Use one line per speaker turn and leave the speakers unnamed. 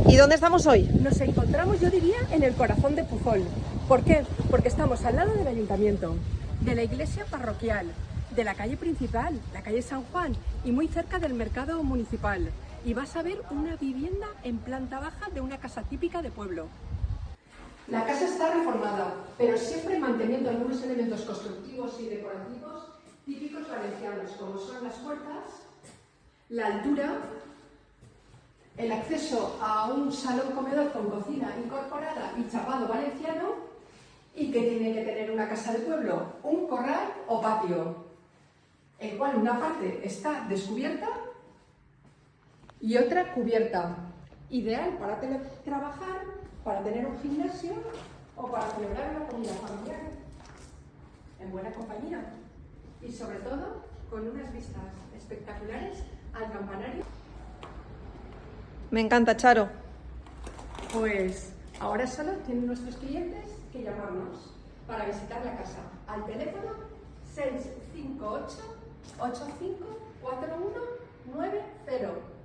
¿Y dónde estamos hoy?
Nos encontramos, yo diría, en el corazón de Puzol. ¿Por qué? Porque estamos al lado del ayuntamiento, de la iglesia parroquial, de la calle principal, la calle San Juan, y muy cerca del mercado municipal. Y vas a ver una vivienda en planta baja de una casa típica de pueblo. La casa está reformada, pero siempre manteniendo algunos elementos constructivos y decorativos típicos valencianos, como son las puertas, la altura, el acceso a un salón comedor con cocina incorporada y chapado valenciano, y que tiene que tener una casa de pueblo, un corral o patio, el cual una parte está descubierta y otra cubierta, ideal para trabajar, para tener un gimnasio o para celebrar una comida familiar en buena compañía, y sobre todo con unas vistas espectaculares al campanario.
Me encanta, Charo.
Pues ahora solo tienen nuestros clientes que llamarnos para visitar la casa al teléfono 658 854190.